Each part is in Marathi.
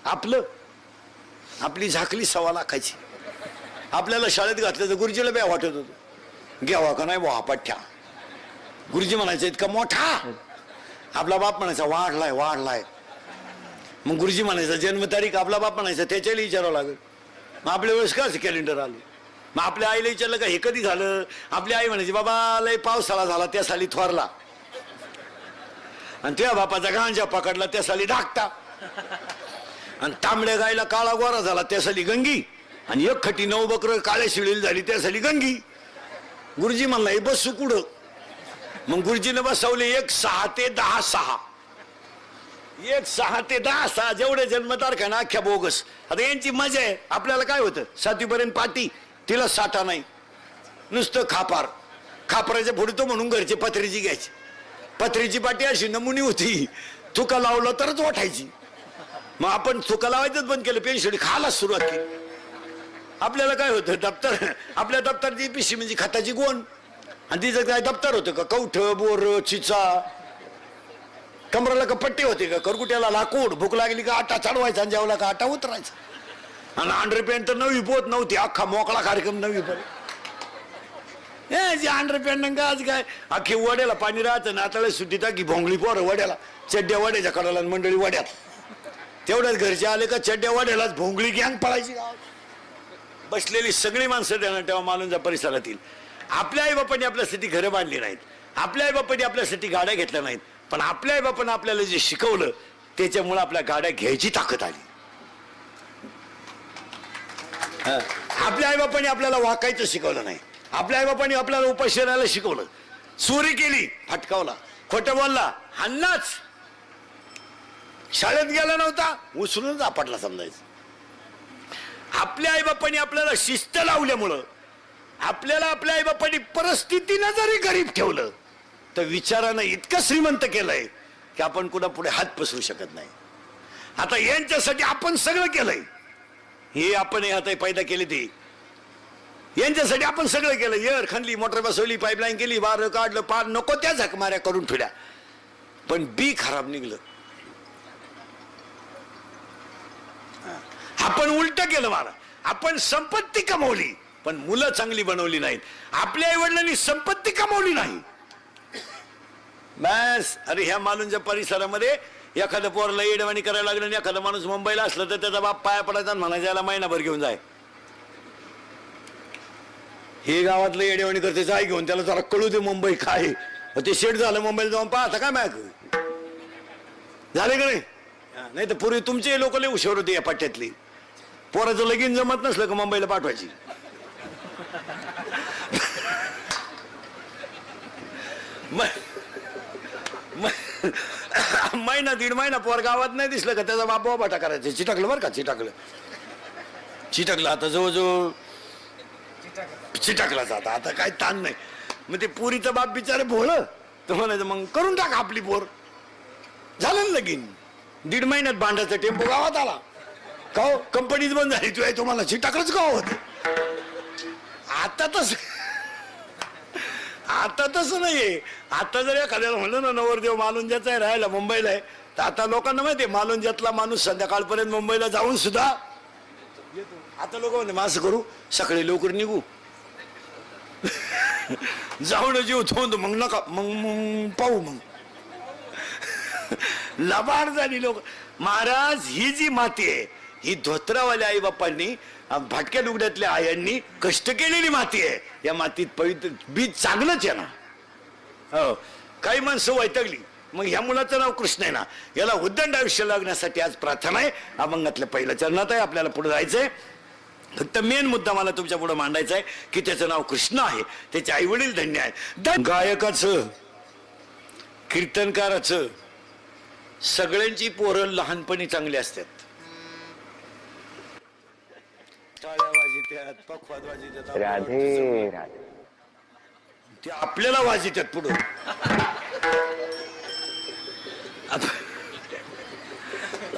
आपलं आपली झाकली 1.25 लाखाची. आपल्याला शाळेत घातलं तर गुरुजीला बॅ वाटत होतं घ्यावा का नाही बुवा पठ्ठ्या. गुरुजी म्हणायचं इतका मोठा. आपला बाप म्हणायचा वाढलाय वाढलाय. मग गुरुजी म्हणायचा जन्मतारीख. आपला बाप म्हणायचा त्याच्याला विचारावं लागेल. मग आपल्या वेळेस कसं कॅलेंडर आलं. मग आपल्या आईला विचारलं का हे कधी झालं. आपली आई म्हणायची बाबा लय पावसाळा झाला त्या साली थोरला. आणि त्या बापाचा गांजा पकडला त्या साली डाकता. आणि तांबड्या गायला काळा गोरा झाला त्या साली गंगी. आणि एक खटी 9 बकर काळ्या शिळील झाली त्या साली गंगी. गुरुजी म्हणला हे बसू कुठं. मग गुरुजीने बसवले 1 6 ते 10 6. 1 6 ते 10 6 जेवढे जन्मतारखा ना अख्ख्या बोगस. आता यांची मजा आहे. आपल्याला काय होतं 7वी पर्यंत पाटी तिला साठा नाही नुसतं खापार. खापराच्या फोडतो म्हणून घरचे पत्रीची घ्यायची. पत्रीची पाटी अशी नमुनी होती. थुका लावलं तरच वाटायची. मग आपण थुका लावायचंच बंद केलं. पेन्शिल खायला सुरुवात केली. आपल्याला काय होतं दप्तर. आपल्या दप्तरची पिशी म्हणजे खताची गोण. आणि तिचं काय दप्तर होतं का कवठ बोर चिचा. कमराला का पट्टी होते का करकुट्याला लाकूड. भूक लागली का आटा चढवायचा आणि जेवला का आटा उतरायचा. आणि अंडरपॅन्ट तर 9वी पोत नव्हती. अख्खा मोकळा कार्यक्रम 9वी पर्यंत. जे अंडरपॅन्ट आज काय अख्खी वड्याला पाणी राहतं. नाताळ्या सुट्टी टाकी भोंगली पोरं वड्याला. चड्ड्या वड्याच्या कडाला मंडळी वड्यात. तेवढ्याच घरचे आले का चड्ड्या वड्यालाच भोंगली गँग पळायची. बसलेली सगळी माणसं देणार तेव्हा मालूनच्या परिसरातील. आपल्या आई बापांनी आपल्यासाठी घरं बांधली नाहीत. आपल्या आई बापांनी आपल्यासाठी गाड्या घेतल्या नाहीत. पण आपल्या आई बापांनी आपल्याला जे शिकवलं त्याच्यामुळे आपल्या गाड्या घ्यायची ताकद आली. आपल्या आई बापांनी आपल्याला वाकायचं शिकवलं नाही. आपल्या आई बापांनी आपल्याला उपाशी राहायला शिकवलं. चोरी केली फटकावला. खोटं बोलला हाणलाच. शाळेत गेला नव्हता उचलूनच आपटला समजायचं. आपल्या आई बापांनी आपल्याला शिस्त लावल्यामुळं आपल्याला आपल्या आई बापांनी परिस्थितीनं जरी गरीब ठेवलं तर विचारानं इतकं श्रीमंत केलंय की आपण कुणा पुढे हात पसरू शकत नाही. आता यांच्यासाठी आपण सगळं केलंय. हे आपण आता पैदा केले ते यांच्यासाठी आपण सगळं केलं. एअर खणली मोटर बसवली पाईपलाईन केली वारं काढलं पार नको त्या झकमाऱ्या करून ठेवल्या. पण बी खराब निघलं. आपण उलट केलं मला. आपण संपत्ती कमवली पण मुलं चांगली बनवली नाहीत. आपल्या आई वडिलांनी संपत्ती कमवली नाही बस. अरे ह्या मालूंच्या परिसरामध्ये एखादं पोरला येडवाणी करायला लागलं आणि एखादा माणूस मुंबईला असलं तर त्याचा बाप पाया पडायचा आणि म्हणायचा याला महिनाभर घेऊन जाय. हे गावातलं येडवाणी करते जाय घेऊन त्याला जरा कळू दे मुंबई काय. ते शेट झालं मुंबईला जाऊन पाहता काय मॅक झाले का नाही. नाही तर पूर्वी तुमचे लोक लय हुशार होते या पट्ट्यातली. पोराचं लगीन जमत नसलं का मुंबईला पाठवायची. महिना 1.5 महिना पोर गावात नाही दिसलं का त्याचा बाप बाटा करायचं. चिटकलं बरं का चिटकलं आता जवळजवळ चिटकला जाता. आता काय ताण नाही. मग ते पुरीचं बाप बिचारे भोळ तर म्हणायचं मग करून टाक आपली पोर. झालं ना लगीन. 1.5 महिन्यात भांड्याचा टेम्पो गावात आला का हो कंपनीच बंद झाली. तू तुम्हाला चिटाकलंच गाव होत. आता तसं नाहीये. आता जर एखाद्याला म्हणलं ना नवरदेव मालुंजाचा आहे राहायला मुंबईला आहे तर आता लोकांना माहितीये मालुंजातला माणूस संध्याकाळपर्यंत मुंबईला जाऊन सुद्धा आता लोक म्हणते असं करू सकाळी लवकर निघू जाऊन जीव थोंद मग नका मग पाहू. मग लबाड झाली लोक. महाराज ही जी माती आहे ही धोत्रावाल्या आई बापांनी भाटक्या लुगड्यातल्या आयांनी कष्ट केलेली माती आहे. या मातीत पवित्र बीज चांगलंच आहे ना. हो काही माणसं वैतागली मग ह्या मुलाचं नाव कृष्ण आहे ना याला उद्दंड आयुष्य लागण्यासाठी आज प्रार्थना आहे. अभंगातल्या पहिल्या चरणात आहे. आपल्याला पुढे जायचंय. फक्त मेन मुद्दा मला तुमच्या पुढे मांडायचा आहे की त्याचं नाव कृष्ण आहे. त्याचे आई वडील धन्य आहेत. गायकाचं कीर्तनकाराचं सगळ्यांची पोरं लहानपणी चांगली असतात. टाळ्या वाजित्यात पखवाद वाजित्यात राधे राधे. ते आपल्याला वाजित्यात पुढं.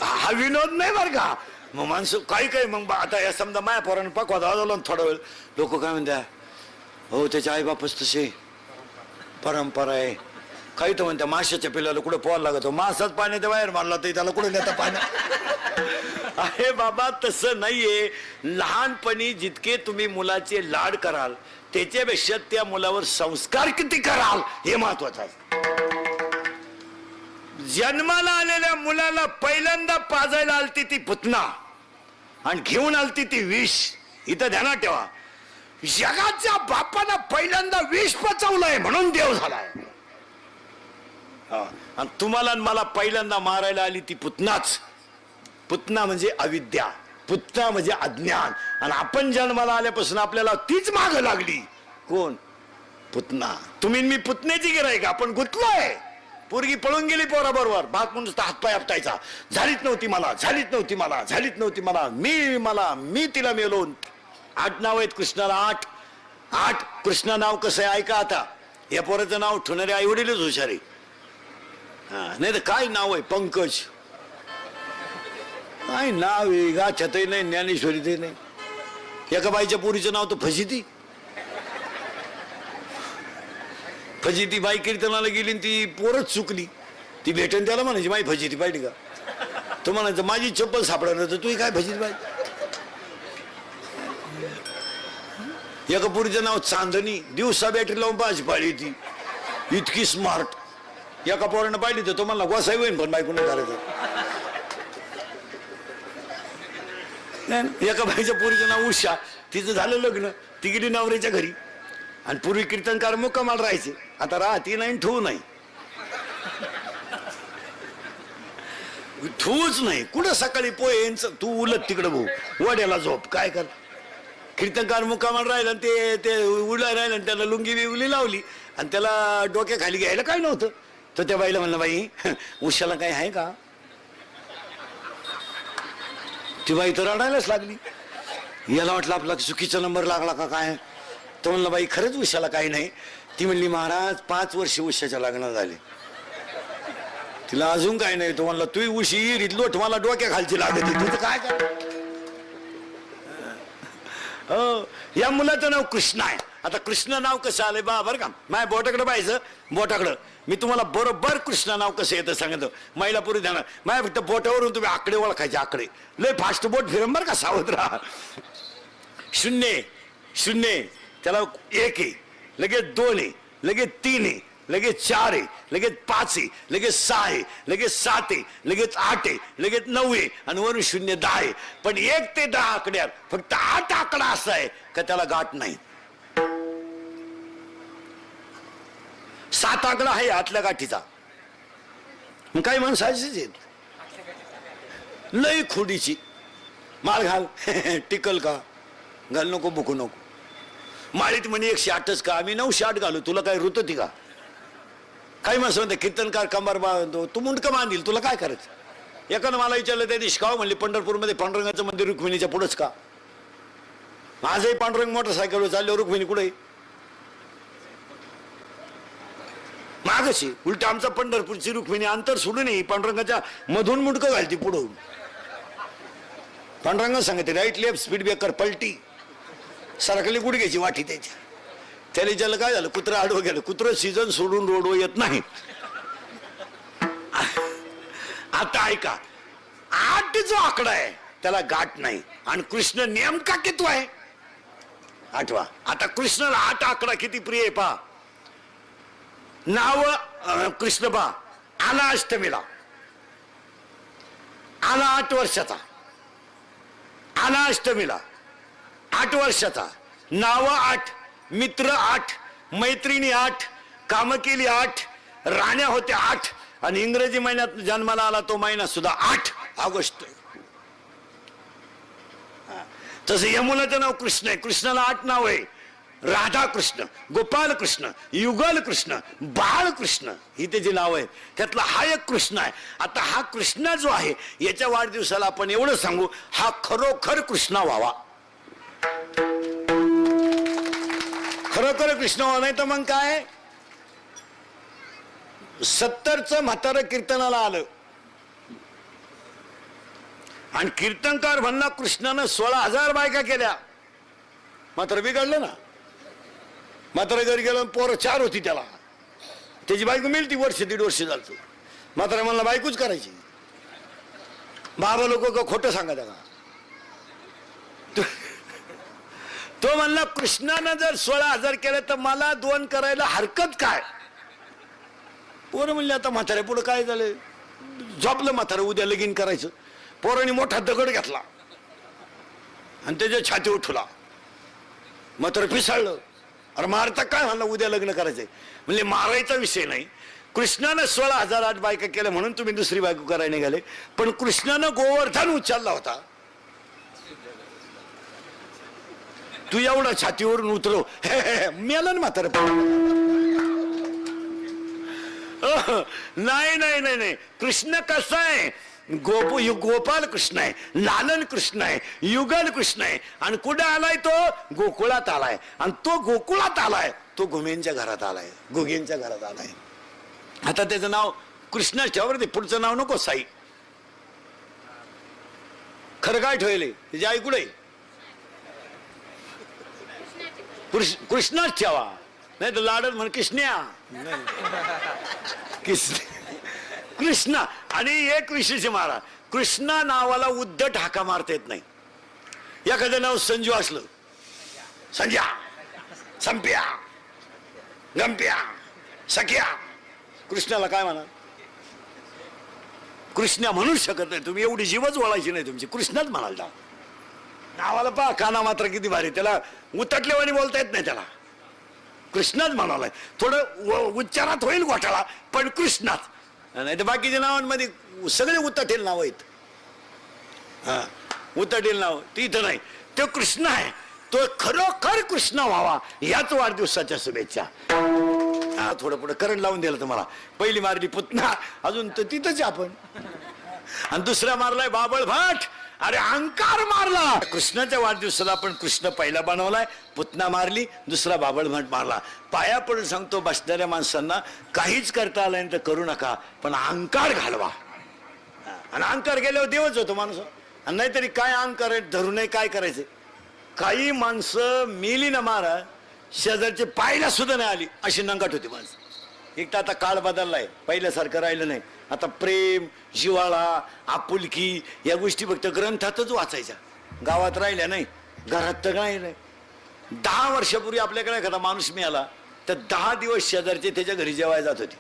हा विनोद नाही बरं का. मग माणसं काही मग आता या समजा माया पोरानं पखवाद वाजवला थोडा वेळ लोक काय म्हणत्या हो त्याचे आई बापच तसे परंपरा आहे. काही तर म्हणत्या माशाच्या पिल्लाला कुठे पोहायला लागतो. मासाच पाण्याच्या बाहेर मारला तर त्याला कुठे नेता पाणी. अरे बाबा तसं नाहीये. लहानपणी जितके तुम्ही मुलाचे लाड कराल त्याच्यापेक्षा त्या मुलावर संस्कार किती कराल हे महत्वाचं आहे. जन्माला आलेल्या मुलाला पहिल्यांदा पाजायला आलती ती पुतना आणि घेऊन आलती ती विष. इथं ध्यानात ठेवा, जगाच्या बापानं पहिल्यांदा विष पचवलंय म्हणून देव झालाय. आणि तुम्हाला मला पहिल्यांदा मारायला आली ती पुतनाच. पुतना म्हणजे अविद्या, पुतना म्हणजे अज्ञान. आणि आपण जन्माला आल्यापासून आपल्याला तीच माग लागली. कोण? पुतना. तुम्ही मी पुतण्याची गिराईक, आपण गुंतलोय. पोरगी पळून गेली पोराबरोबर, बाप म्हणून हातपाय आपटायचा. झालीच नव्हती मला, झालीच नव्हती मला, झालीच नव्हती मला, मी तिला मेलो. 8 नाव आहेत कृष्णाला. 8 कृष्ण नाव कसं आहे ऐका आता. या पोराचं नाव ठेवणारे आई वडीलच हुशारी. नाही तर काय नाव आहे, पंकज. काय नाव आहे, गाछतही नाही, ज्ञानेश्वरीतही नाही. एका बाईच्या पोरीचं नाव तर फजिती. फजिती बाई कीर्तनाला गेली ती पोरच चुकली. ती भेटन त्याला म्हणायची माई फजिती पाहिजे का. तो म्हणायचं माझी चप्पल सापडणार तर तू काय फजिती बाई. एका पोरीचं नाव चांदणी. दिवसा बॅटरी लावून पाहायची पाळी ती, इतकी स्मार्ट. एका पोरानं पाहिली तर तो म्हणला गोसाई होईन पण बायको नाही करायचं. एका बाईच्या पोरीचं नाव उषा. तिचं झालं लग्न, ती गेली नवऱ्याच्या घरी. आणि पूर्वी कीर्तनकार मुक्कामाला राहायचे, आता राहती नाही ठेवू नाही. ठेवूच नाही कुठं. सकाळी पोहेंच तू उलट तिकडं भाऊ, वड्याला झोप. काय कर. कीर्तनकार मुक्कामाला राहिला, ते उडला राहिला, आणि त्याला लुंगी बिवली लावली आणि त्याला डोक्याखाली घ्यायला काय नव्हतं. तर त्या बाईला म्हणलं बाई उशाला काय आहे का. ती बाई तर रडायलाच लागली. याला वाटलं आपला चुकीचा नंबर लागला का काय. तो म्हणलं बाई खरंच उशाला काही नाही. ती म्हणली महाराज 5 वर्ष उशाच्या लग्नाला झाले, तिला अजून काय नाही. तो म्हणला तू उशी लोट मला डोक्या खालची लागत, तुझं काय कर. हो, या मुलाचं नाव कृष्ण आहे. आता कृष्ण नाव कसं आलंय बा बरं का. माझ्या बोटाकडे पाहायचं, बोटाकडं मी तुम्हाला बरोबर कृष्ण नाव कसं येतं सांगतो. महिला पुरी ध्यानात. माझ्या फक्त बोटावरून तुम्ही आकडे ओळखायचे. आकडे लय फास्ट बोट फिरम बरं का, सावध राहा. 0 0 त्याला 1 आहे, लगेच 2 आहे, लगेच 3 आहे, लगेच 4 आहे, लगेच 5 आहे, लगेच 6 आहे, लगेच 7 आहे, लगेच 8 आहे, लगेच 9 आहे आणि वरून 0 10 आहे. पण 1 ते 10 आकड्यात फक्त 8 आकडा असा आहे का त्याला गाठ नाही. 7 आकडा आहे आतल्या गाठीचा. काही माणसाचीच आहेत लय खोडीची. माळ घाल टिकल का, घाल नको बुकू नको. माळीत म्हणे 108च का, आम्ही 908 घालू, तुला काय रुतती का. काही माणसं म्हणते कीर्तनकार कंबार बांधतो, तू मुंडकं बांधील, तुला काय करायचं. एकानं मला विचारलं त्या दिवशी का म्हणले पंढरपूरमध्ये पांडुरंगाचं मंदिर रुक्मिणीच्या पुढंच का. माझंही पांडुरंग मोटरसायकलवर चालल्यावर रुक्मिणी कुठे मागशी. उलट आमचा पंढरपूरची रुक्मिणी अंतर सोडून येई पांडुरंगाच्या मधून मुंडकं घालती पुढं. पांडुरंग सांगते राईट लेफ्ट स्पीड ब्रेकर पलटी, सरकली गुडघ्याची वाटी त्याच्या. त्याला विचारलं काय झालं, कुत्रं आडवं गेलं. कुत्रं सीझन सोडून रोडवर येत नाही. आता ऐका, 8 जो आकडा आहे त्याला गाठ नाही. आणि कृष्ण नेमका किती आहे 8वा. आता कृष्णाला 8 आकडा किती प्रिय आहे पहा. नाव कृष्ण पहा. आला अष्टमीला, आला 8 वर्षाचा, आला अष्टमीला 8 वर्षाचा. नाव 8, मित्र 8, मैत्रिणी 8, काम केली 8, राण्या होत्या 8. आणि इंग्रजी महिन्यात जन्माला आला तो महिना सुद्धा 8 ऑगस्ट. तसं या मुलाचं नाव कृष्ण आहे. कृष्णाला 8 नाव आहे. राधा कृष्ण, गोपाल कृष्ण, युगल कृष्ण, बाळ कृष्ण ही त्याची नाव आहे. त्यातला हा एक कृष्ण आहे. आता हा कृष्ण जो आहे याच्या वाढदिवसाला आपण एवढं सांगू, हा खरोखर कृष्ण व्हावा. खरोखर कृष्ण व्हावा. नाही तर मग काय, 70चं म्हातारं कीर्तनाला आलं आणि कीर्तनकार म्हणला कृष्णानं 16,000 बायका केल्या. मात्र बिघडलं ना. मात्र घरी गेलं, पोरं 4 होती त्याला. त्याची बायको मिळती, वर्ष 1.5 वर्ष झालं. मात्र म्हणला बायकोच करायची. बाबा लोक का खोटं सांगा का? तो म्हणला कृष्णानं जर 16,000 केले तर मला 2 करायला हरकत काय? पोरं म्हणले आता म्हातारे पुढे काय झालं, झोपलं म्हातारं, उद्या लगीन करायचं. पोरांनी मोठा दगड घेतला आणि त्याच्या छाती उठवला. म्हातारं पिसाळलं. अरे मारता काय? म्हणलं उद्या लग्न करायचंय. म्हणजे मारायचा विषय नाही. कृष्णानं 16,008 बायका केल्या म्हणून तुम्ही दुसरी बायको करायला निघाले. पण कृष्णानं गोवर्धन उचलला होता. तू एवढा छातीवरून उतरव, मेलं ना म्हातारं. नाही नाही नाही नाही, कृष्ण कसा आहे? गोपाल कृष्ण आहे, लालन कृष्ण आहे, युगल कृष्ण आहे. आणि कुठे आलाय तो? गोकुळात आलाय. आणि तो गोकुळात आलाय, तो घुमेंच्या घरात आलाय, गुगेंच्या घरात आलाय. आता त्याचं नाव कृष्ण ठेवा, ते पुढचं नाव नको. साई खरं काय ठेवले त्याची आई कुठे? कृष्णच ठेवा, नाही तर लाडत म्हण कृष्ण्या. कृष्ण. आणि एक विशेष मारा, कृष्णा नावाला उद्धट हाका मारता येत नाही. एखादं नाव संजू असलं, संज्या, संप्या, गंप्या, सख्या, कृष्णाला काय म्हणा? कृष्णा म्हणूच शकत नाही तुम्ही. एवढी जीवच वळायची नाही तुमची. कृष्णाच म्हणाल जा. नावाला पहा, काना मात्र किती भारी. त्याला उतटल्यावानी बोलता येत नाही. त्याला कृष्णाच म्हणालाय. थोडं उच्चारात होईल घोटाळा, पण कृष्णाच. नाही तर बाकीच्या नावांमध्ये सगळे उतटेल नाव आहेत. हा, उतटेल नाव तिथं नाही. तो कृष्ण आहे. तो खरोखर कृष्ण व्हावा याच वाढदिवसाच्या शुभेच्छा. हा, थोडं पुढे करंट लावून दिलं तुम्हाला. पहिली मारली पुतना, अजून तर तिथंच आपण. आणि दुसरा मारलाय बाबळ भाट. अरे अहंकार मारला. कृष्णाच्या वाढदिवसाला आपण कृष्ण पहिला बनवलाय, पुतना मारली, दुसरा बाबळ भाट मारला. पाया पडून सांगतो बसणाऱ्या माणसांना, काहीच करता आलं नाही तर करू नका, पण अहंकार घालवा. आणि अहंकार गेल्यावर देवच होतो माणूस. आणि नाहीतरी काय अहंकार धरू नये, काय करायचं? काही माणसं मेली ना महाराज, शेजारचे पायला सुद्धा नाही आली अशी नंगाट होती माणसं. एक तर आता काळ बदललाय, पहिल्यासारखं राहिलं नाही. आता प्रेम, जिव्हाळा, आपुलकी या गोष्टी फक्त ग्रंथातच वाचायच्या, गावात राहिल्या नाही, घरात तर नाही. 10 वर्षापूर्वी आपल्याकडे एखादा माणूस मिळाला तर 10 दिवस शेजारचे त्याच्या घरी जेवायला जात होते,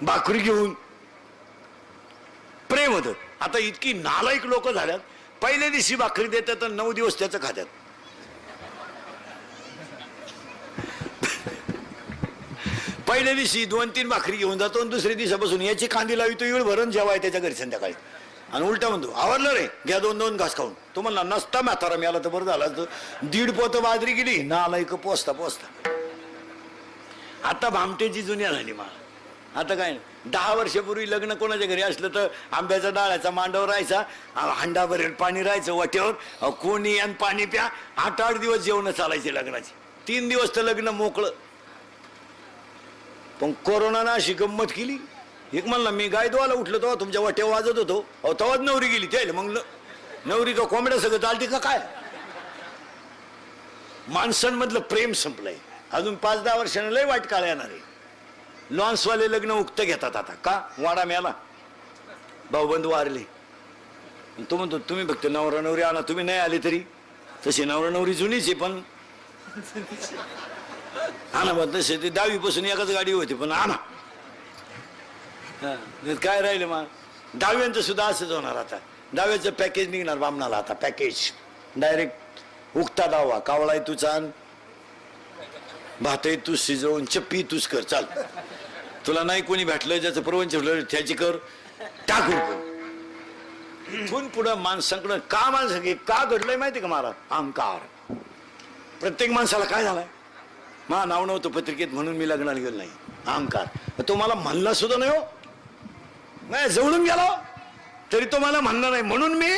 भाकरी घेऊन. प्रेम होतं. आता इतकी नालायक लोक झाल्यात, पहिल्या दिवशी भाकरी देतात तर 9 दिवस त्याचं खात्यात. पहिल्या दिवशी 2-3 भाकरी घेऊन जातो आणि दुसऱ्या दिवसापासून याची कांदी लावितो, वेळ भरून जेवाय त्याच्या घरी संध्याकाळी. आणि उलटा म्हणतो, आवडलं रे, घ्या 2-2 घास खाऊन. तो म्हणला नसता म्हातारा मिळाला तर बरं झालं असतं. 1.5 पोतं बाजरी गेली, नालायक पोचता पोचता. आता भामटेची जुन्या झाली मला. आता काय नाही. 10 वर्षापूर्वी लग्न कोणाच्या घरी असलं तर आंब्याचा डाळाचा मांडव राहायचा, हांडा भरेल पाणी राहायचं वाट्यावर, कोणी आणि पाणी प्या. 8-8 दिवस जेवण चालायचे लग्नाची. 3 दिवस तर लग्न मोकळं. पण कोरोनानं अशी गंमत केली. एक म्हणला मी गाय धुवायला उठलो तेव्हा तुमच्या वाट्यावर वाजत होतो, अहो तेव्हाच नवरी गेली. त्याला मग नवरी का कोंबड्या सगळं चालते का काय? माणसांमधलं प्रेम संपलंय. अजून 5-10 वर्षांनी लय वाईट काळ येणार आहे. लॉन्सवाले लग्न उक्त घेतात आता. का? वाडा मिळाला, भाऊबंधू वारले. तो म्हणतो तुम्ही फक्त नवरा नवरी आणा, तुम्ही नाही आले तरी. तशी नवरा नवरी जुनीच आहे, पण आणा बा. तसे ते 10वी पासून एकाच गाडी होती, पण आणा. काय राहिले मग? 10व्यांचं सुद्धा असंच होणार. आता 10व्याचं पॅकेज निघणार बामणाला. आता पॅकेज डायरेक्ट उगता दावा. कावळाय तू चाल, भातही तूच शिजवून, चप्पी तूच कर, चाल. तुला नाही कोणी भेटलं, ज्याचं प्रवंच भेटलं त्याची कर, टाकून कर. इथून पुढं माणसांकडं का माणसं का घडलंय माहिती का मला? अहंकार. प्रत्येक माणसाला काय झालाय? मा नाव नव्हतं पत्रिकेत म्हणून मी लग्नाला गेलो नाही. अहंकार. तो मला म्हणला सुद्धा नाही, हो नाही, जवळून गेलो तरी तो मला म्हणला नाही म्हणून मी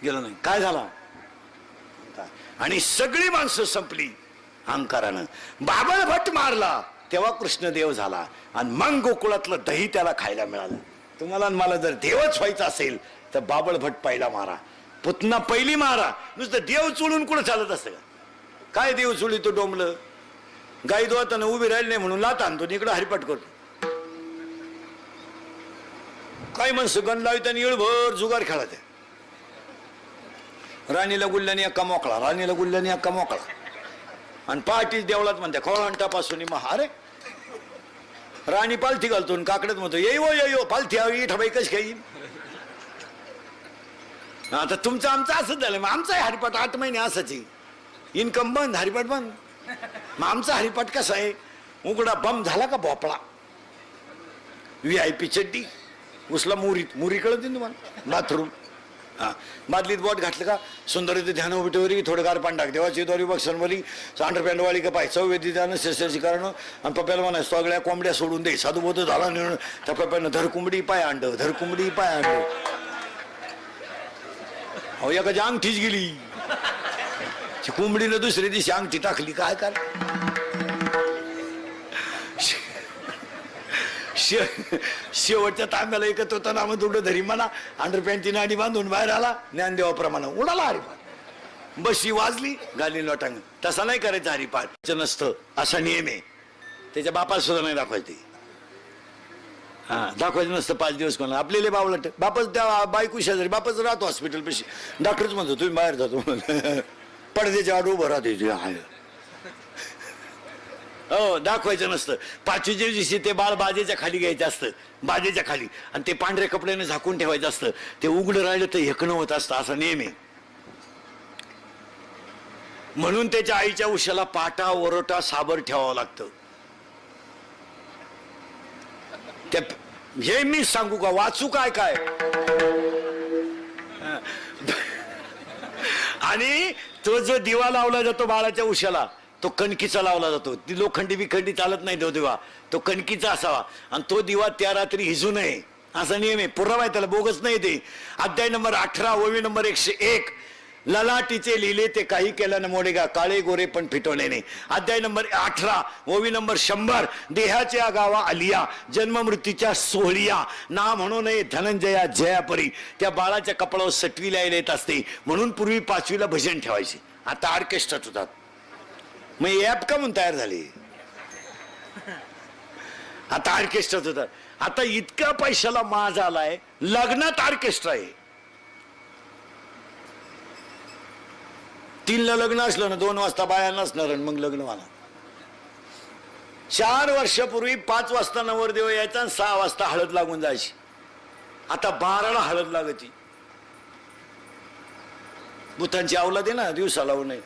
गेलो नाही. काय झाला? आणि सगळी माणसं संपली अहंकारानं. बाबळ भट मारला तेव्हा कृष्णदेव झाला. आणि मग गोकुळातलं दही त्याला खायला मिळालं. तुम्हाला मला जर देवच व्हायचं असेल तर बाबळ भट पहिला मारा, पुतना पहिली मारा. नुसतं देव चोळून कुठं चालत असतं का? काय देव चोळी तो डोंबलं? गाई धुवाताना उभी राहिली नाही म्हणून लात आणतो, इकडं हरिपाठ करतो. काही माणसं गण लावित आणि येळभर जुगार खेळत. राणीला गुल्ल्याने अक्का मोकळा, राणीला गुल्ल्याने अक्का मोकळा. आणि पहाटीच देवळात म्हणते खोळंटापासून महा. अरे राणी पालथी घालतो आणि काकडत म्हणतो येई पालथी हवी ठबाई कशी काही. आता तुमचं आमचं असंच झालं. मग आमचाही हरिपाठ 8 महिने असायची. इन्कम बंद, हरिपाठ बंद. मग आमचा हरिपाठ कसा आहे, उघडा बम झाला का भोपळा, VIP चड्डी, उसला मुरी कळत तुम्हाला, बाथरूम, हा बादलीत बोट घातलं का सुंदर ध्यान उभीटवरी थोडंगार पाणी टाक देवाची दोरी बक्षणवरी अंडरपॅन्टवाली का पाय चौवेदी त्यानं शस्त्राची कारण. आणि पप्प्याला म्हणा सगळ्या कोंबड्या सोडून दे, साधूबोध झाला निवडून. त्या पप्प्यानं धर कुंबडी पाय अंड, धर कुंबडी पाय अंड. अहो एखादी अंगठीच गेली, कुंबडीनं दुसऱ्या दिवशी अंगठी टाकली. काय काय शेवटच्या तांब्याला एकत्र होताना मग तुकडं धरी म्हणा अंडरपॅन्टची नाडी बांधून बाहेर आला. ज्ञानदेवाप्रमाणे उडाला हरिपाठ. बशी वाजली गाली लोटांग. तसा नाही करायचा हरिपाठ नसतं, असा नियम आहे. त्याच्या बापाला सुद्धा नाही दाखवायचे. हा दाखवायचं नसतं 5 दिवस कोणा. आपल्याला बावलट बापच त्या बायको शेजारी बापच राहतो हॉस्पिटल पेशी. डॉक्टरच म्हणतो तुम्ही बाहेर जातो, पडद्याच्या आड उभं राहते. हो दाखवायचं नसतं. 5वीच्या दिवशी ते बाळ बाजेच्या खाली घ्यायचं असतं, बाजेच्या खाली. आणि ते पांढऱ्या कपड्याने झाकून ठेवायचं असतं. ते उघडं राहिलं तर हेकणं होत असतं, असा नियम आहे. म्हणून त्याच्या आईच्या उशाला पाटा ओरोटा साबर ठेवावं लागतं. हे मी सांगू का, वाचू काय काय. आणि तो जो दिवा लावला जातो बाळाच्या उशाला, तो कणकीचा लावला जातो. ती लोखंडी बिखंडी चालत नाही तो दिवा, तो कणकीचा असावा. आणि तो दिवा त्या रात्री हिजू नये असा नियम आहे. पुरावा आहे त्याला, बोगस नाही ते. अध्याय नंबर 18 ओवी नंबर 101. ललाटीचे लिहिले ते काही केल्यानं मोडेगा, काळे गोरे पण फिटवणे नाही. अध्याय नंबर 18 ओवी नंबर 100. देहाच्या गावा आलिया, जन्म मृत्यूच्या सोहळिया, ना म्हणू नये धनंजया जयापरी. त्या बाळाच्या कपाळावर सटवीला येत असते. म्हणून पूर्वी 5वीला भजन ठेवायचे, आता ऑर्केस्ट्रात होतात. मग ऍप का म्हणून तयार झाली, आता ऑर्केस्ट्रात होतात. आता इतक्या पैशाला माज आलाय, लग्नात ऑर्केस्ट्रा आहे. 3ला लग्न असलं ना 2 वाजता बाया नसणार मग लग्न व्हायला. 4 वर्षापूर्वी 5 वाजता नवरदेव यायचा आणि 6 वाजता हळद लागून जायची. आता 12ला हळद लागती. भूतांची अवलाद आहे ना, दिवसा लावू नये.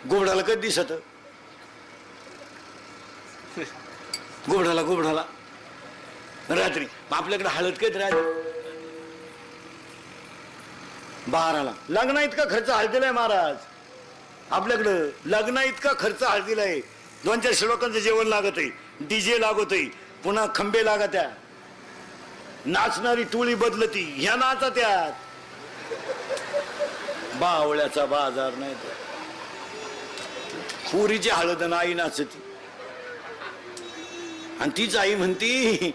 गोबडाला कधी दिसत, गोबडाला रात्री. आपल्याकडे हळद कधी राहते, 12ला. लग्ना इतका खर्च हळदीला आहे महाराज. आपल्याकडं लग्ना इतका खर्च हळदीला आहे. 2-4 लोकांचं जेवण लागत आहे, डीजे लागत आहे, पुन्हा खंबे लागत आहे, नाचणारी टोळी बदलती, ह्या नाचा त्यात. बावळ्याचा बाजार नाही. पुरीची हळद आई नाचती. आणि तीच आई म्हणती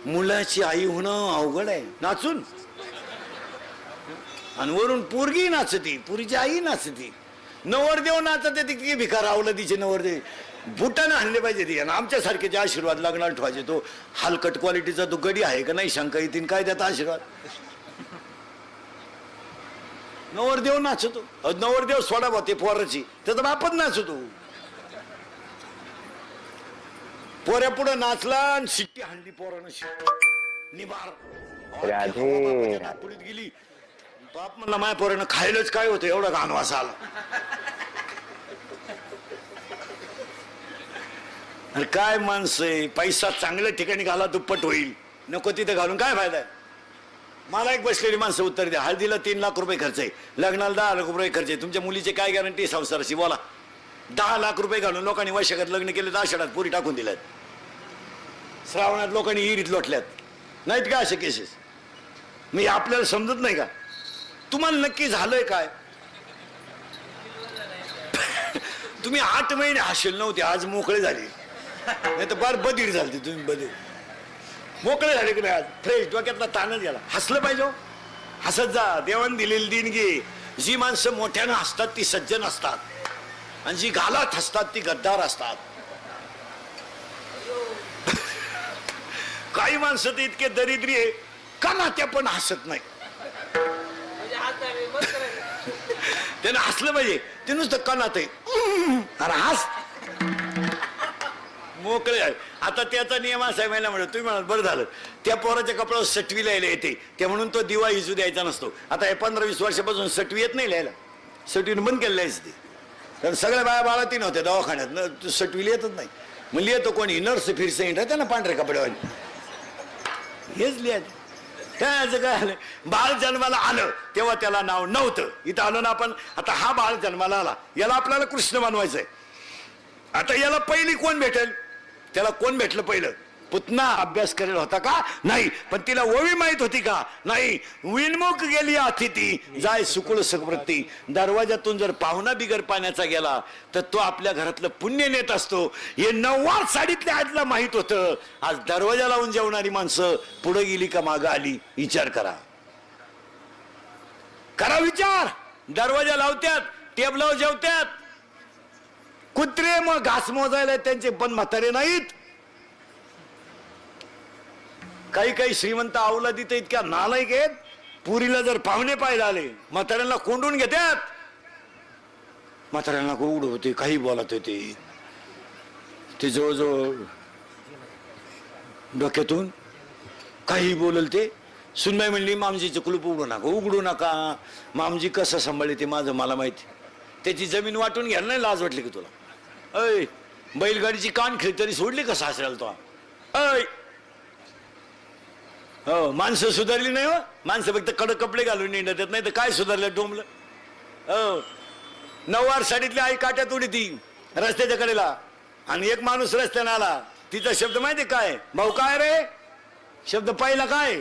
मुलाची आई होणं अवघड आहे नाचून. आणि वरून पोरगी नाचती, पुरीची आई नाचती. नवरदेव नाचते तितकी भिकार अवलादीचे नवरदेव. बुटाने आणले पाहिजे ती. आणि आमच्यासारखेचे आशीर्वाद लग्नाला ठेवायचे. तो हलकट क्वालिटीचा तो गडी आहे का नाही शंका येतील. काय त्याचा आशीर्वाद. नवरदेव नाचतो. नवरदेव सोडा बा ते पोराची, त्याचा बापच नाचतो. पोऱ्या पुढे नाचला आणि शिट्टी हाणली पोरानं. निबार पुढीत गेली. बाप म्हणला माझ्या पोरानं खायलाच काय होतं एवढा घाण वास आला. अरे काय माणसं आहे. पैसा चांगल्या ठिकाणी घाला दुप्पट होईल, नको तिथे घालून काय फायदा आहे. मला एक बसलेली माणसं उत्तर द्या. हळदीला 3 लाख रुपये खर्च आहे, लग्नाला 10 लाख रुपये खर्च आहे. तुमच्या मुलीची काय गॅरंटी संसाराची बोला. 10 लाख रुपये घालून लोकांनी वैशाखात लग्न केले, 10 आषाढात पुरी टाकून दिल्यात, श्रावणात लोकांनी हिरीत लोटल्यात. नाहीत का असे केसेस. मी आपल्याला समजत नाही का. तुम्हाला नक्की झालंय काय. तुम्ही 8 महिने हसेल नव्हते, आज मोकळे झाले. नाही तर फार बधीर झालते तुम्ही. बधीर मोकळे झाले की नाही आज. फ्रेश डोक्यातला ताणच गेला. हसलं पाहिजे, हसत जा. देवान दिलेली देणगी. जी माणसं मोठ्यानं हसतात ती सज्जन असतात, आणि जी गालात हसतात ती गद्दार असतात. काही माणसं तर इतके दरिद्री आहे, का ना त्या पण हसत नाही. त्यानं हसलं पाहिजे, ते नुसतं कणात आहे अरे हस मोकळे आहे. आता त्याचा नियम असा आहे महिना म्हणत, तुम्ही म्हणत बरं झालं त्या पोराच्या कपड्यावर सटवी लिहायला येते, त्या म्हणून तो दिवा हिजू द्यायचा नसतो. आता हे 15-20 वर्षापासून सटवी येत नाही लिहायला, सटवीनं बंद केलेलं आहेच ते. कारण सगळ्या बाया बाळाती नव्हत्या दवाखान्यात न, सटवी लिहितच नाही. मग लिहितो कोणी नर्स फिरसे हिंडत ना पांढऱ्या कपड्यावर, हेच लिहायचं. त्याचं काय आलं, बाळ जन्माला आलं तेव्हा त्याला नाव नव्हतं. इथं आलो ना आपण, आता हा बाळ जन्माला आला, याला आपल्याला कृष्ण बनवायचंय. आता याला पहिली कोण भेटेल, त्याला कोण भेटलं पहिलं, पुतना अभ्यास करेल होता का नाही, पण तिला ओवी माहित होती का नाही. विनमुख गेली अतिथी जाय सुकुळ सुकृती. दरवाजातून जर पाहुणा बिगर पाण्याचा गेला तर तो आपल्या घरातलं पुण्य नेत असतो. हे 9 साडीतल्या आजला माहित होतं. आज दरवाजा लावून जेवणारी माणसं पुढे गेली का मागं आली, विचार करा, करा विचार. दरवाजा लावत्यात, टेबलावर जेवत्यात. कुत्रे मग घास मोजायला त्यांचे पण म्हातारे नाहीत. काही काही श्रीमंत अवलादीत इतक्या नालायक आहेत, पुरीला जर पाहुणे पाहिजे आले म्हाताऱ्यांना कोंडून घेतात. म्हाताऱ्यांना उघड होते, काही बोलत होते, ते जवळजवळ डोक्यातून काही बोलल ते. सुनबाई म्हणली मामजीचं कुलूप उघडू नका. मामजी कसं सांभाळले ते माझं मला माहिती. त्याची जमीन वाटून घ्यायला नाही लाज वाटली की तुला. अय बैलगाडीची कान तरी सोडली का सासऱ्याला तो. अय हो माणसं सुधारली नाही. हो माणसं फक्त कडक कपडे घालून निंडत येत नाही तर काय सुधारलं डोंबलं. हो 9 साडीतली आई काट्यात उडी ती रस्त्याच्या कडेला, आणि एक माणूस रस्त्याने आला, तिचा शब्द माहिती काय, भाऊ काय रे. शब्द पहिला काय,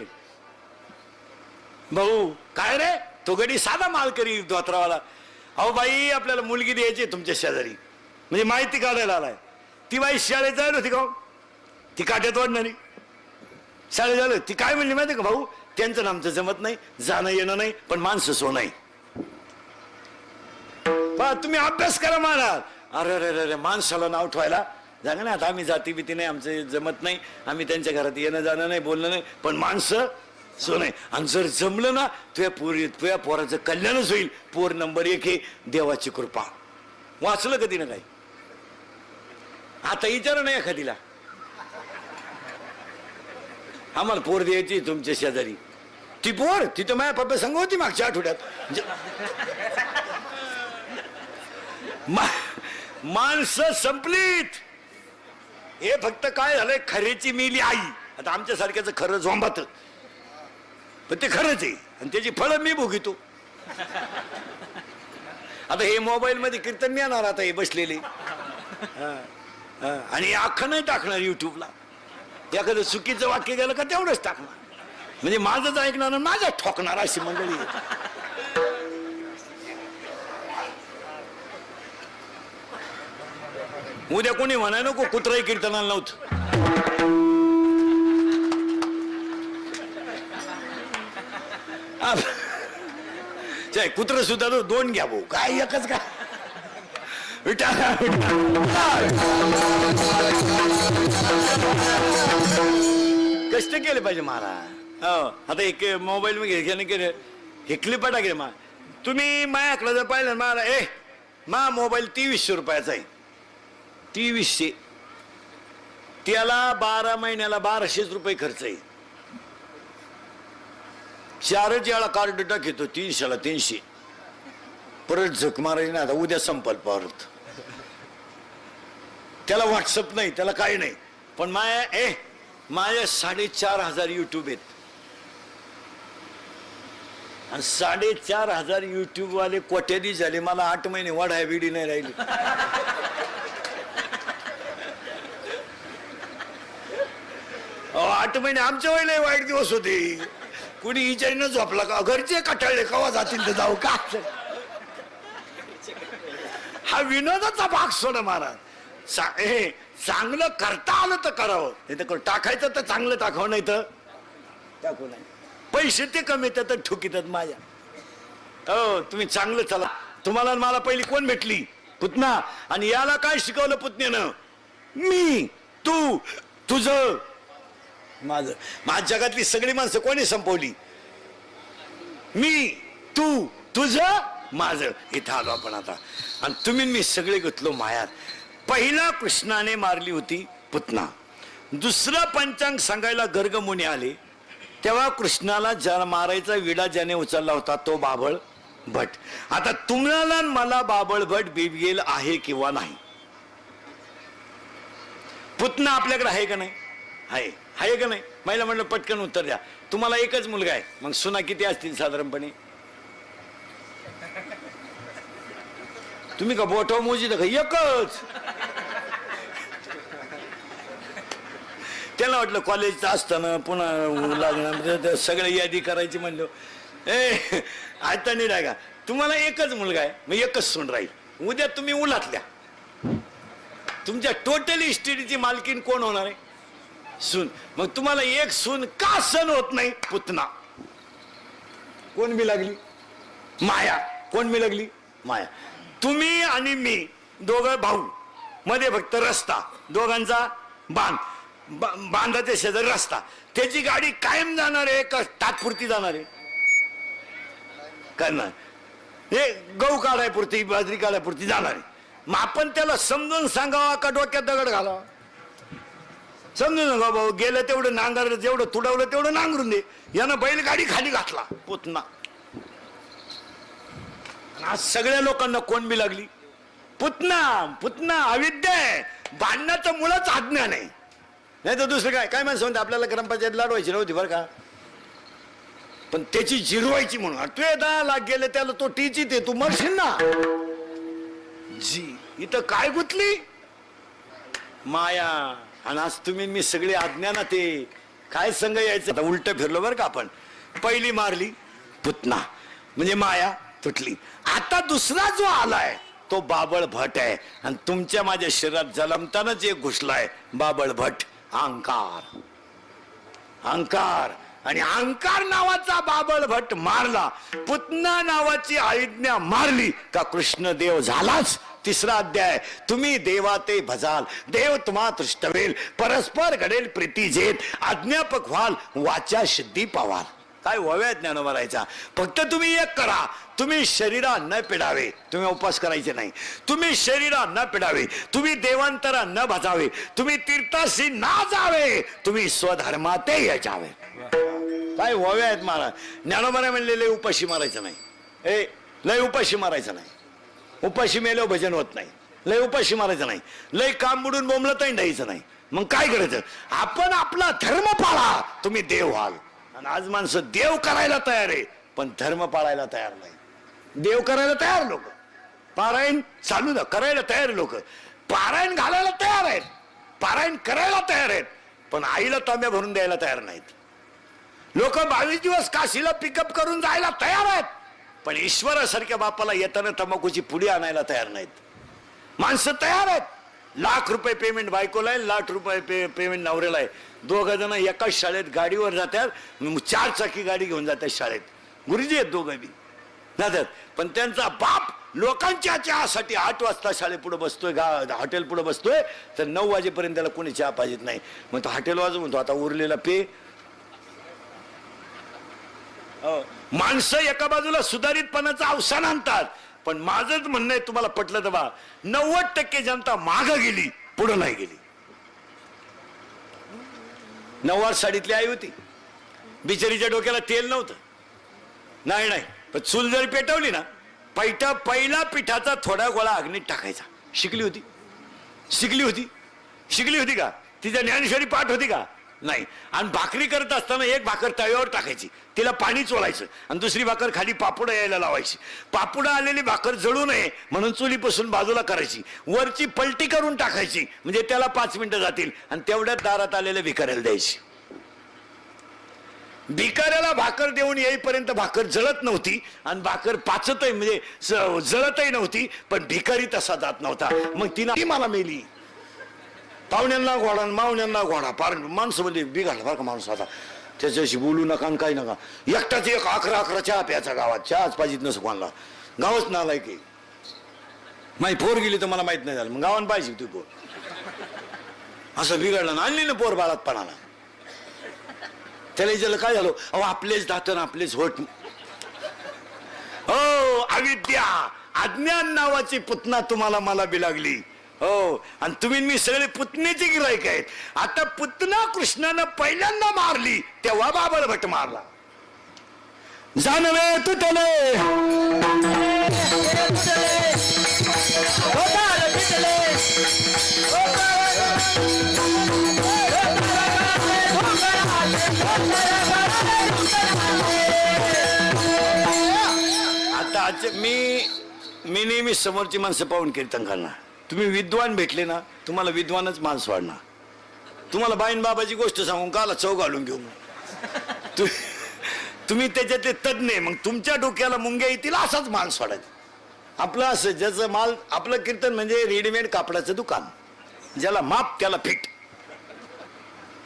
भाऊ काय रे. तो गडी साधा मालकरी धोत्रावाला. अहो बाई आपल्याला मुलगी द्यायची तुमच्या शेजारी, म्हणजे माहिती काढायला आलाय. ती बाई शाळेत जायला होती का, ती काट्यात वाढणारी शाळेत झालं. ती काय म्हणली माहिती का, भाऊ त्यांचं आमचं जमत नाही, जाणं येणं नाही, पण माणसं सो नाही. तुम्ही अभ्यास करा महाराज. अरे अरे अरे माणसाला नाव ठेवायला जागा नाही. आता आम्ही जाती भीती नाही, आमचं जमत नाही, आम्ही त्यांच्या घरात येणं जाणं नाही, बोलणं नाही, पण माणसं सो नाही. आणि जर जमलं ना तुझ्या पोराचं कल्याणच होईल. पोर नंबर 1 आहे, देवाची कृपा. वाचलं कधी ना काही. आता विचार नाही एखादीला, आम्हाला पोर द्यायची तुमच्या शेजारी. ती पोर तिथं माझ्या पप्पा संग होती मागच्या आठवड्यात. माणसं संपलीत. हे फक्त काय झालंय, खरेची मिली आई. आता आमच्या सारख्याचं खरं झोंबात, पण ते खरंच आहे आणि त्याची फळं मी भोगितो. आता हे मोबाईल मध्ये कीर्तन नाही येणार आता हे बसलेले, आणि अख्खं नाही टाकणार युट्यूबला. एखादं चुकीचं वाक्य गेलं का तेवढंच टाकणार, म्हणजे माझंच ऐकणार आणि माझं ठोकणार अशी मंडळी. उद्या कोणी म्हणाय नको कुत्रही कीर्तनाला नव्हतं. कुत्र सुद्धा 2 घ्या भाऊ, काय एकच का. कष्ट केले पाहिजे महाराज. आता एक मोबाईल मध्ये केलं हे क्लिपा टाकले मा. तुम्ही माझ्याकडे जर पाहिलं मला, मा मोबाईल 2300 रुपयाचा आहे, 2300. त्याला 12 महिन्याला 1200 रुपये खर्च आहे. 4च वेळा कार्ड टाकतो 300ला 300. परत झक मारायची ना, आता उद्या संपल परत. त्याला व्हॉट्सअप नाही, त्याला काही नाही, पण माझ्या 4500 युट्यूब आहेत. आणि 4500 युट्यूब वाले कोट्याधी झाले. मला 8 महिने वाढाय विडी नाही राहिली. अहो 8 महिने आमच्या वेळेला वाईट दिवस होते. कुणी विचारीनं झोपला का, घरचे कटाळले कवा जातील तर जाऊ का. हा विनोदाचा भाग सोड महाराज. चांगलं करता आलं तर करावं, नाही तर टाकायचं तर चांगलं टाकावं, नाही तर टाकू नाही. पैसे ते कमी येतात तर ठुकीतात माझ्या. हो तुम्ही चांगलं चला. तुम्हाला मला पहिली कोण भेटली, पुतना. आणि याला काय शिकवलं पुतण्यानं, मी तू तुझं माझं. माझ्या जगातली सगळी माणसं कोणी संपवली? मी, तू, तुझं, माझं. इथं आलो आपण आता. आणि तुम्ही मी सगळे गुंतलो मायात. पहिला कृष्णाने मारली होती पुतना. दुसरं पंचांग सांगायला गर्गमुनी आले तेव्हा कृष्णाला मारायचा विडा ज्याने उचलला होता तो बाबळ भट. आता तुम्हाला मला बाबळ भट बिबगेल आहे किंवा नाही? पुतना आपल्याकडे आहे का नाही? आहे का नाही? महिला म्हणलं पटकन उत्तर द्या. तुम्हाला एकच मुलगा आहे, मग सुना किती असतील साधारणपणे? तुम्ही का बोटाव मोजी का? एकच. त्याला वाटलं कॉलेजचं असताना पुन्हा लागणार सगळं यादी करायची म्हणलं. आता नाही राहा. तुम्हाला एकच मुलगा आहे, मग एकच सून राहील. उद्या तुम्ही उलातल्या, तुमच्या टोटल इस्टेटीची मालकीन कोण होणार आहे? सून. मग तुम्हाला एक सून का सण होत नाही? पुतना. कोण बी लागली? माया. कोण बी लागली? माया. तुम्ही आणि मी दोघं भाऊ, मध्ये फक्त रस्ता, दोघांचा बांधाच्या शेजारी रस्ता. त्याची गाडी कायम जाणार आहे का तात्पुरती जाणार आहे? करणार हे गहू काढायपुरती, बाजरी काढायपुरती जाणार आहे. मग आपण त्याला समजून सांगावा का डोक्यात दगड घालावा? समजून सांगा भाऊ, गेलं तेवढं नांगर, जेवढं तुडवलं तेवढं नांगरून दे. यानं बैलगाडी खाली घातला पुतना. आज सगळ्या लोकांना कोण बी लागली? पुतना. अविद्या आहे. भांडणाचं मुळच अज्ञान आहे. नाही तर दुसरं काय माणसं म्हणते आपल्याला ग्रामपंचायत लाडवायची नव्हती बरं का, पण त्याची जिरवायची म्हणून. तू 10 लाख गेले त्याला तो टीची ते तू मरशील ना. जी इथं काय गुतली? माया. आणि आज तुम्ही मी सगळे अज्ञानात ते काय संग यायचं. आता उलट फिरलो बरं का आपण. पहिली मारली पुतना म्हणजे माया तुटली. आता दुसरा जो आलाय तो बाबळ भट आहे. आणि तुमच्या माझ्या शरीरात जलमतानाच एक घुसलाय बाबळ भट. अहंकार. आणि अहंकार नावाचा बाबळ भट मारला. पुतना नावाची आज्ञा मारली का कृष्ण देव झालाच. तिसरा अध्याय. तुम्ही देवा ते भजाल, देव तुम्हा तृष्टवेल, परस्पर घडेल प्रीती जेत, आज्ञापक व्हाल, वाचा सिद्धी पावाल. काय व्हाव्या ज्ञानोबा राहायचा. फक्त तुम्ही एक करा, तुम्ही शरीरा न पिडावे. तुम्ही उपास करायचे नाही. तुम्ही शरीरा न पिडावे, तुम्ही देवांतरा न भजावे, तुम्ही तीर्थाशी ना जावे, तुम्ही स्वधर्माते यावे. काय व्हाव्या आहेत महाराज. ज्ञानोबा म्हणले लय उपाशी मारायचं नाही. लय उपाशी मारायचं नाही. उपाशी मेलो भजन होत नाही. लय उपाशी मारायचं नाही. लय काम बुडून बोंबलतही द्यायचं नाही. मग काय करायचं? आपण आपला धर्म पाळा, तुम्ही देव व्हाल. आणि आज माणसं देव करायला तयार आहे पण धर्म पाळायला तयार नाही. देव करायला तयार लोक, पारायण चालू करायला तयार लोक, पारायण घालायला तयार आहेत, पारायण करायला तयार आहेत, पण आईला तांब्या भरून द्यायला तयार नाहीत. लोक 22 दिवस काशीला पिकअप करून जायला तयार आहेत, पण ईश्वरासारख्या बापाला येताना तंबाखूची पुडी आणायला तयार नाहीत. माणसं तयार आहेत. ₹1,00,000 पेमेंट बायकोला आहे, ₹1,00,000 पेमेंट नवऱ्याला आहे. 2 जण एकाच शाळेत गाडीवर जातात, 4 चाकी गाडी घेऊन जातात शाळेत. गुरुजी आहेत दोघं बी जातात, पण त्यांचा बाप लोकांच्या चहासाठी 8 वाजता शाळेपुढे बसतोय, हॉटेल पुढे बसतोय, तर 9 वाजेपर्यंत त्याला कोणी चहा पाहिजेत नाही. मग तो हॉटेल वाजव म्हणतो आता उरलेला पे. माणसं एका बाजूला सुधारितपणाचं अवसान आणतात, पण माझंच म्हणणं आहे, तुम्हाला पटलं तर बा, 90% जनता मागं गेली, पुढे नाही गेली. 9वार साडीतली आई होती, बिचारीच्या डोक्याला तेल नव्हतं. नाही पण चूल जरी पेटवली ना, पहिला पिठाचा थोडा गोळा अग्नीत टाकायचा. शिकली होती का? तिच्या ज्ञानेश्वरी पाठ होती का? नाही. आणि भाकरी करत असताना एक भाकर तव्यावर टाकायची, तिला पाणी चोळायचं, आणि दुसरी भाकर खाली पापुडा यायला लावायची. पापुडा आलेली भाकर जळू नये म्हणून चुलीपासून बाजूला करायची, वरची पलटी करून टाकायची, म्हणजे त्याला 5 मिनिटं जातील, आणि तेवढ्यात दारात आलेल्या भिकाऱ्याला द्यायची. भिकाऱ्याला भाकर देऊन येईपर्यंत भाकर जळत नव्हती, आणि भाकर पाचतही म्हणजे जळतही नव्हती, पण भिकारी तसा जात नव्हता. मग ती मला मेली. पाहुण्यांना घोडा, मावण्यांना घोडा, पार माणसं म्हणजे बिघडला बरं का माणूस. आता त्याच्याशी बोलू नका आणि काही नका. एकटाच 11 चहा प्यायचा गावात, चहाच पाहिजेत नसं कोणाला. गावच नालाय की माही पोर गेली तर मला माहित नाही झालं, मग गावान पाहिजे तू पोर. असं बिघडलं ना, आणली ना पोर बाळातपणाला. त्याला विचारलं काय झालं? अहो आपलेच दातन आपलेच होट. हो, अविद्या अज्ञान नावाची पुतना तुम्हाला मला बी लागली. हो, आणि तुम्ही मी सगळे पुतण्याचे गिराईक आहेत. आता पुतना कृष्णानं पहिल्यांदा मारली तेव्हा बाबळ भट मारला. जानवे तुटले आता आज मी नेहमी समोरची माणसं पाहून कीर्तन करणार. तुम्ही विद्वान भेटले ना, तुम्हाला विद्वानच माणसं वाढणार. तुम्हाला बाईन बाबाची गोष्ट सांगून काला चव घालून घेऊ. तुम्ही त्याच्यातले तज्ञ, मग तुमच्या डोक्याला मुंग्या येतील असाच माल सोडायचा. आपलं असं ज्याचं माल, आपलं कीर्तन म्हणजे रेडीमेड कापडाचं दुकान, ज्याला माप त्याला फिट.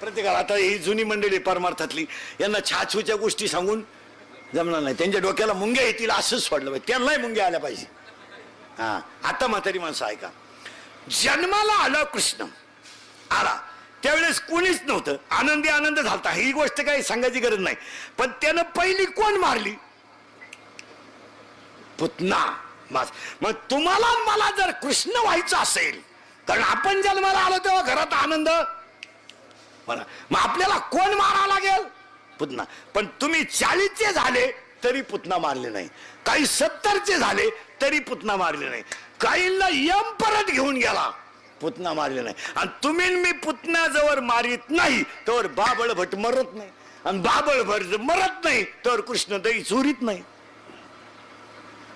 प्रत्येकाला आता ही जुनी मंडळी परमार्थातली, यांना छाछूच्या गोष्टी सांगून जमणार नाही. त्यांच्या डोक्याला मुंग्या येतील असंच सोडलं पाहिजे, त्यांनाही मुंग्या आल्या पाहिजे. हा, आता म्हातारी माणसं ऐका. जन्माला आला कृष्ण आला त्यावेळेस कोणीच नव्हतं. आनंदी आनंद झालता, ही गोष्ट काही सांगायची गरज नाही. पण त्यानं पहिली कोण मारली? पुतना. मग तुम्हाला मला जर कृष्ण व्हायचं असेल, कारण आपण जन्माला आलो तेव्हा घरात आनंद म्हणा, मग आपल्याला कोण मारावं लागेल? पुतना. पण तुम्ही 40चे झाले तरी पुतना मारले नाही, काही 70चे झाले तरी पुतना मारले नाही, काहींना यम परत घेऊन गेला, पुतना मारले नाही. आणि तुम्ही मी पुतना जवळ मारित नाही तर बाबळ भट मरत नाही, आणि बाबळ भट मरत नाही तर कृष्ण दही चोरीत नाही.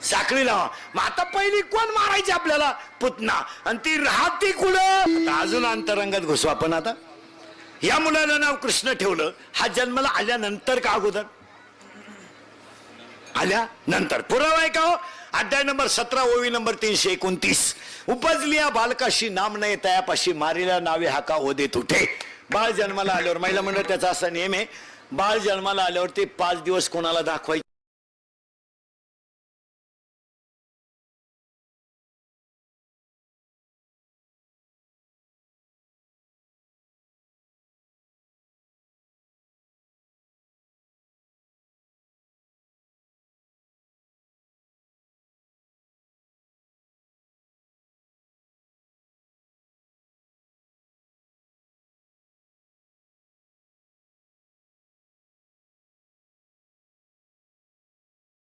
साखळीला. मग आता पहिली कोण मारायची आपल्याला? पुतना. आणि ती राहते कुठं? अजून अंतरंगात घुसू आपण. आता या मुलाला नाव कृष्ण ठेवलं, हा जन्माला आल्यानंतर का अगोदर? आल्यानंतर. पुरावा आहे का हो? अध्याय नंबर 17 ओवी नंबर 329. उपजलिया बालकाशी नाम नाही तयापाशी मारिल्या नावे हाका ओदेत उठे. बाळ जन्माला आल्यावर, महिला मंडळ त्याचा असा नियम आहे, बाळ जन्माला आल्यावर ते 5 दिवस कोणाला दाखवायचे